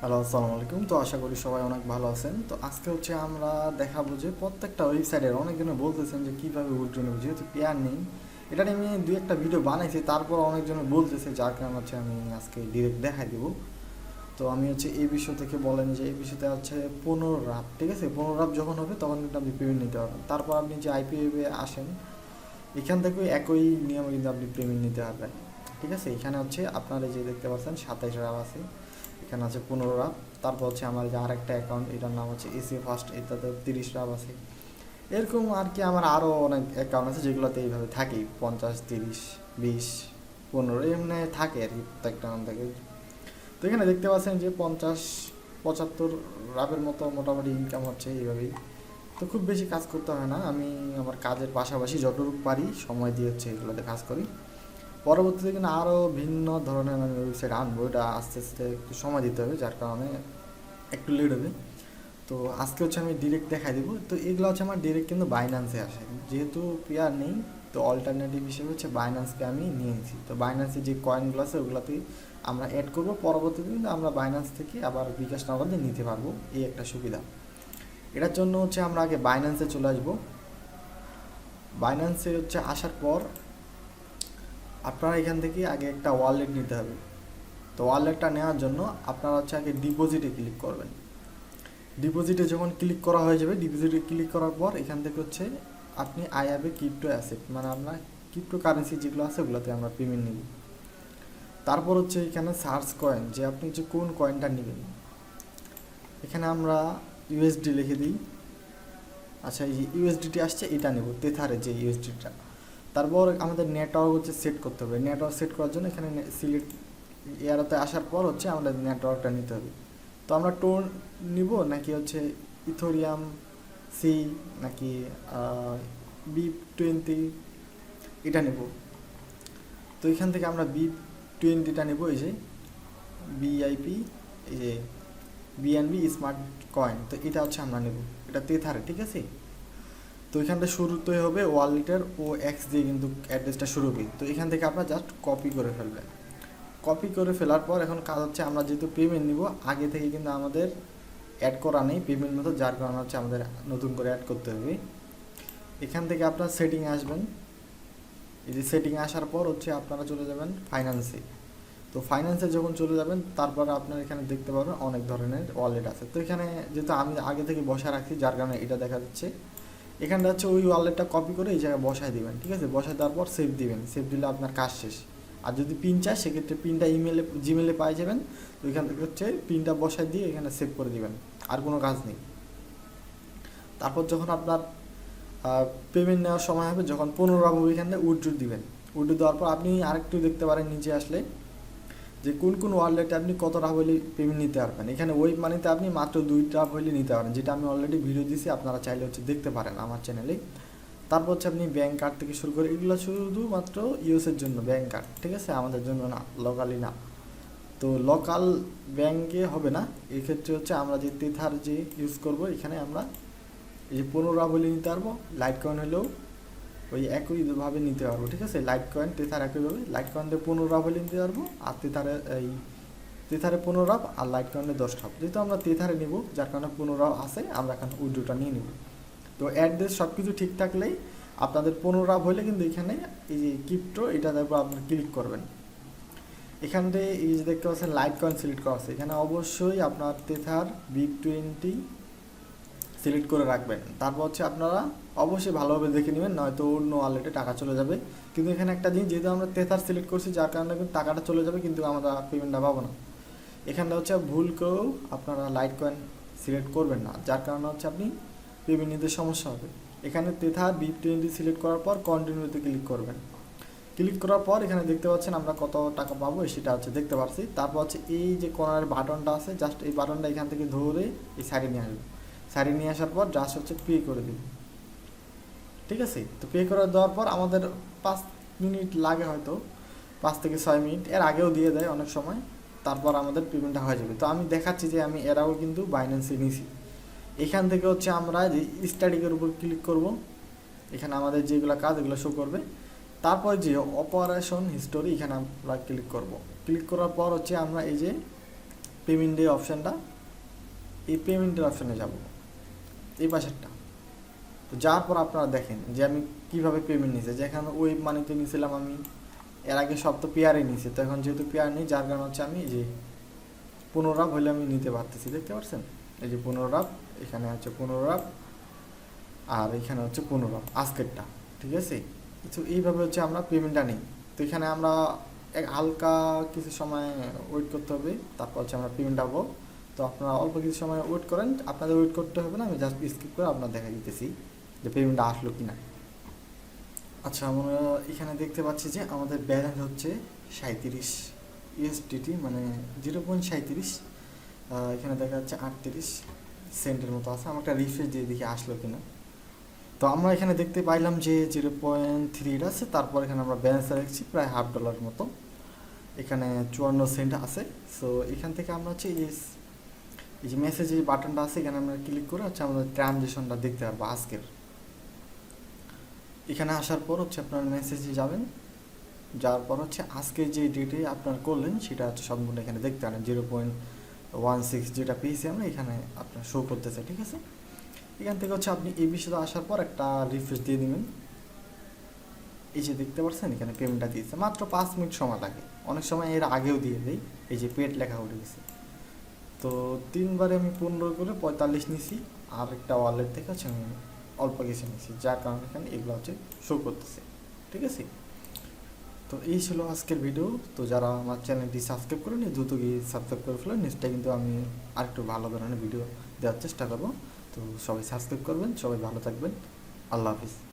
Hello, আসসালামু আলাইকুম। তো আশা করি সবাই অনেক ভালো আছেন। তো আজকে আমরা দেখাবো যে প্রত্যেকটা ওয়েবসাইটের অনেকজনে বলতেছেন যে কীভাবে উইথড্র নেব, যেহেতু পেয়ার নেই। এটা নিয়ে আমি দুই একটা ভিডিও বানাইছি, তারপর অনেকজনে বলতেছে, যার কারণে আমি আজকে ডিরেক্ট দেখাই দেবো। তো আমি এই বিষয় থেকে বলেন যে এই বিষয়তে 15 রাত, ঠিক আছে? 15 রাত যখন হবে তখন কিন্তু আপনি পেমেন্ট নিতে পারবেন। তারপর আপনি যে আইপিএবে আসেন, এখান থেকে একই নিয়মে কিন্তু আপনি পেমেন্ট নিতে পারবেন, ঠিক আছে? এখানে আপনারা যে দেখতে পাচ্ছেন 27 রাত আছে, এখানে আছে 15 রাত। তারপর আমার যে আরেকটা অ্যাকাউন্ট, এটার নাম এসি ফার্স্ট, এটাতে 30 রাত আছে। এরকম আমার আরও অনেক অ্যাকাউন্ট আছে যেগুলোতে এইভাবে থাকে, 50, 30, 20, 15 এমনি থাকে আর কি, প্রত্যেকটা নাম থাকে। তো এখানে দেখতে পাচ্ছেন যে 50-75 রাতের মতো মোটামুটি ইনকাম হচ্ছে এইভাবেই। তো খুব বেশি কাজ করতে হয় না, আমি আমার কাজের পাশাপাশি যতটুকু পারি সময় দিয়ে এগুলোতে কাজ করি। পরবর্তীতে কিন্তু আরও ভিন্ন ধরনের আমি ওয়েবসাইট আনবো, এটা আস্তে আস্তে একটু সময় দিতে হবে, যার কারণে একটু লেট হবে। তো আজকে আমি ডিরেক্ট দেখাই দেবো। তো এগুলো আমার ডিরেক্ট কিন্তু বাইন্যান্সে আসে, যেহেতু পেয়ার নেই। তো অল্টারনেটিভ হিসেবে বাইন্যান্সকে আমি নিয়ে নিয়েছি। তো বাইন্যান্সে যে কয়েনগুলো আছে ওগুলোতে আমরা অ্যাড করবো, পরবর্তীতে কিন্তু আমরা বাইন্যান্স থেকে আবার বিকাশ নগদে নিতে পারবো, এই একটা সুবিধা। এটার জন্য আমরা আগে বাইন্যান্সে চলে আসবো। বাইন্যান্সে আসার পর আপনারা এখান থেকে আগে একটা ওয়ালেট নিতে হবে। তো ওয়ালেটটা নেওয়ার জন্য আপনারা আগে ডিপোজিটে ক্লিক করবেন। ডিপোজিটে যখন ক্লিক করা হয়ে যাবে, ডিপোজিটে ক্লিক করার পর এখান থেকে আপনি I have a crypto asset, মানে আমরা ক্রিপ্টো কারেন্সি যেগুলো আছে ওগুলোতে আমরা পেমেন্ট নিব। তারপর এখানে সার্চ কয়েন, যে আপনি কোন কয়েনটা নেবেন। এখানে আমরা ইউএসডি লিখে দিই। আচ্ছা, এই যে ইউএসডিটি আসছে, এটা নেব, তেথারে যে ইউএসডিটা। তারপর আমাদের নেটওয়ার্ক সেট করতে হবে। নেটওয়ার্ক সেট করার জন্য এখানে সিলেক্ট এয়ারতে আসার পর আমাদের নেটওয়ার্কটা নিতে হবে। তো আমরা টোন নিব নাকি ইথোরিয়াম সি, নাকি BIP20, এটা নেব। তো এখান থেকে আমরা BIP20টা নেব, এই যে BIP, এই যে BNB স্মার্ট কয়েন। তো এটা আমরা নেব, এটা তেথারে, ঠিক আছে? তো এখানটা শুরুতে হবে ওয়ালেটের OX দিয়ে কিন্তু অ্যাড্রেসটা শুরু হবে। তো এখান থেকে আপনারা জাস্ট কপি করে ফেলবেন। কপি করে ফেলার পর এখন কাজ আমরা যেহেতু পেমেন্ট নিব, আগে থেকে কিন্তু আমাদের অ্যাড করা নেই পেমেন্ট মেথড, যার কারণে আমাদের নতুন করে অ্যাড করতে হবে। এখান থেকে আপনার সেটিংয়ে আসবেন। এই যে সেটিংয়ে আসার পর আপনারা চলে যাবেন ফাইন্যান্সে। তো ফাইন্যান্সে যখন চলে যাবেন, তারপর আপনারা এখানে দেখতে পাবেন অনেক ধরনের ওয়ালেট আছে। তো এখানে যেহেতু আমি আগে থেকে বসায় রাখছি, যার কারণে এটা দেখা যাচ্ছে। এখানটা ওই ওয়ালেটটা কপি করে এই জায়গায় বসায় দিবেন, ঠিক আছে? বসায় দেওয়ার পর সেভ দিবেন। সেভ দিলে আপনার কাজ শেষ। আর যদি পিন চায়, সেক্ষেত্রে পিনটা জিমেলে পাই যাবেন। তো এখান থেকে পিনটা বসায় দিয়ে এখানে সেভ করে দিবেন, আর কোনো কাজ নেই। তারপর যখন আপনার পেমেন্ট নেওয়ার সময় হবে, যখন 15 হবে, এখানে উইথড্র দিবেন। উইথড্র দেওয়ার পর আপনি আরেকটু দেখতে পারেন নিচে আসলে, যে কোন কোন ওয়ালেটে আপনি কত টাকা হলে পেমেন্ট নিতে পারবেন। এখানে ওয়েব মানিতে আপনি মাত্র 2 টাকা হলে নিতে পারেন, যেটা আমি অলরেডি ভিডিও দিয়েছি, আপনারা চাইলে দেখতে পারেন আমার চ্যানেলে। তারপর আপনি ব্যাঙ্ক কার্ড থেকে শুরু করে, এগুলো শুধুমাত্র ইউএসের জন্য ব্যাঙ্ক কার্ড, ঠিক আছে? আমাদের জন্য না, লোকালি না। তো লোকাল ব্যাঙ্কে হবে না, এই ক্ষেত্রে আমরা যে তেথার যে ইউজ করব, এখানে আমরা এই যে 15 বলে নিতে পারবো। লাইট কয়েন হলেও ওই একইভাবে নিতে পারবো, ঠিক আছে? লাইট কয়েন তেথার একইভাবে, লাইট কয়েন দিয়ে 15 বলে নিতে পারবো, আর তেথারে 15 আর লাইট কয়েনে 10 যেহেতু আমরা তেথারে নিব, যার কারণে 15 আছে, আমরা এখন উইড্রোটা নিয়ে নিব। তো অ্যাড্রেস সব কিছু ঠিক থাকলেই আপনাদের 15 হলে কিন্তু এখানে এই যে ক্রিপ্টো, এটা তারপর আপনি ক্লিক করবেন। এখান থেকে এই যে দেখতে পাচ্ছেন লাইট কয়েন সিলেক্ট করা আছে, এখানে অবশ্যই আপনার তেথার BIP20 সিলেক্ট করে রাখবেন। তারপর আপনারা অবশ্যই ভালোভাবে দেখে নেবেন, নয়তো অন্য ওয়ালেটে টাকা চলে যাবে। কিন্তু এখানে একটা জিনিস, যেহেতু আমরা তেথার সিলেক্ট করছি, যার কারণে কিন্তু টাকাটা চলে যাবে, কিন্তু আমরা পেমেন্টটা পাবো না। এখানটা ভুল করেও আপনারা লাইট কয়েন সিলেক্ট করবেন না, যার কারণে আপনি পেমেন্ট নিতে সমস্যা হবে। এখানে তেথার BIP20 সিলেক্ট করার পর কন্টিনিউতে ক্লিক করবেন। ক্লিক করার পর এখানে দেখতে পাচ্ছেন আমরা কত টাকা পাবো, সেটা দেখতে পাচ্ছি। তারপর এই যে কর্নারের বাটনটা আছে, জাস্ট এই বাটনটা এখান থেকে ধরে এই সাইডে নিয়ে আসবে। সাইডে নিয়ে আসার পর জাস্ট পে করে দিন, ঠিক আছে? তো পে করে দেওয়ার পর আমাদের 5 মিনিট লাগে, হয়তো 5 থেকে 6 মিনিট, এর আগেও দিয়ে দেয় অনেক সময়। তারপর আমাদের পেমেন্টটা হয়ে যাবে। তো আমি দেখাচ্ছি যে আমি এরাও কিন্তু বাইন্যান্সে নিয়েছি। এখান থেকে আমরা যে স্ট্যাটিকের উপর ক্লিক করব, এখানে আমাদের যেগুলো কাজ এগুলো শো করবে। তারপর যে অপারেশন হিস্টোরি, এখানে আমরা ক্লিক করব। ক্লিক করার পর আমরা এই যে পেমেন্টের অপশানটা, এই পেমেন্টের অপশানে যাব, এই পাশেরটা। তো যাওয়ার পর আপনারা দেখেন যে আমি কীভাবে পেমেন্ট নিয়েছি, যেখানে ওয়েব মানিতে নিয়েছিলাম আমি, এর আগে সব তো পেয়ারে নিয়েছি, তো এখন যেহেতু পেয়ার নেই যার কারণ হচ্ছে আমি এই যে 15 হলে আমি নিতে পারতেছি, দেখতে পাচ্ছেন এই যে 15, এখানে হচ্ছে 15, আর এখানে হচ্ছে 15 আজকেরটা, ঠিক আছে। তো এইভাবে হচ্ছে আমরা পেমেন্টটা নিই। তো এখানে আমরা এক হালকা কিছু সময় ওয়েট করতে হবে, তারপর হচ্ছে আমরা পেমেন্ট পাবো। তো আপনারা অল্প কিছু সময় ওয়েট করেন, আপনাদের ওয়েট করতে হবে না, আমি জাস্ট স্কিপ করে আপনার দেখা দিতেছি যে পেমেন্টটা আসলো কি না। আচ্ছা, আমরা এখানে দেখতে পাচ্ছি যে আমাদের ব্যালেন্স হচ্ছে 37 ইউএসডিটি, মানে 0.37। এখানে দেখা যাচ্ছে 38 সেন্টের মতো আছে। আমরা একটা রিফ্রেশ দিয়ে দেখি আসলো কিনা। তো আমরা এখানে দেখতে পাইলাম যে 0.3 আছে, তারপর এখানে আমরা ব্যালেন্সে রাখছি প্রায় $1/2 মতো, এখানে 54 সেন্ট আছে। সো এখান থেকে আমরা হচ্ছে এই যে মেসেজ যে বাটনটা আছে, এখানে আমরা ক্লিক করে হচ্ছে আমাদের ট্রানজেকশনটা দেখতে পারবো আজকের। এখানে আসার পর হচ্ছে আপনার মেসেজে যাবেন, যাওয়ার পর হচ্ছে আজকে যে ডেটে আপনার করলেন সেটা হচ্ছে সম্পূর্ণ এখানে দেখতে পারেন। 0.16 যেটা পেয়েছি আমরা এখানে আপনার শো করতেছে, ঠিক আছে। এখান থেকে হচ্ছে আপনি এই বিষয়ে আসার পর একটা রিফ্রেশ দিয়ে দিবেন। এই যে দেখতে পাচ্ছেন এখানে পেমেন্টটা দিয়েছে, মাত্র 5 মিনিট সময় লাগে, অনেক সময় এর আগেও দিয়ে দেয়। এই যে পেড লেখা উঠে গেছে। তো 3বারে আমি 15 করে 45 নিছি, আর একটা ওয়ালেট থেকে হচ্ছে আমি অল্প কিছু নিছি, যার কারণে এখানে এগুলো হচ্ছে শো করতেছে, ঠিক আছে। তো এই ছিল আজকের ভিডিও। তো যারা আমার চ্যানেলটি সাবস্ক্রাইব করেনি দ্রুত গিয়ে সাবস্ক্রাইব করে ফেলেন, নেক্সটটা কিন্তু আমি আরেকটু ভালো ধরনের ভিডিও দেওয়ার চেষ্টা করবো। তো সবাই সাবস্ক্রাইব করবেন, সবাই ভালো থাকবেন, আল্লাহ হাফিজ।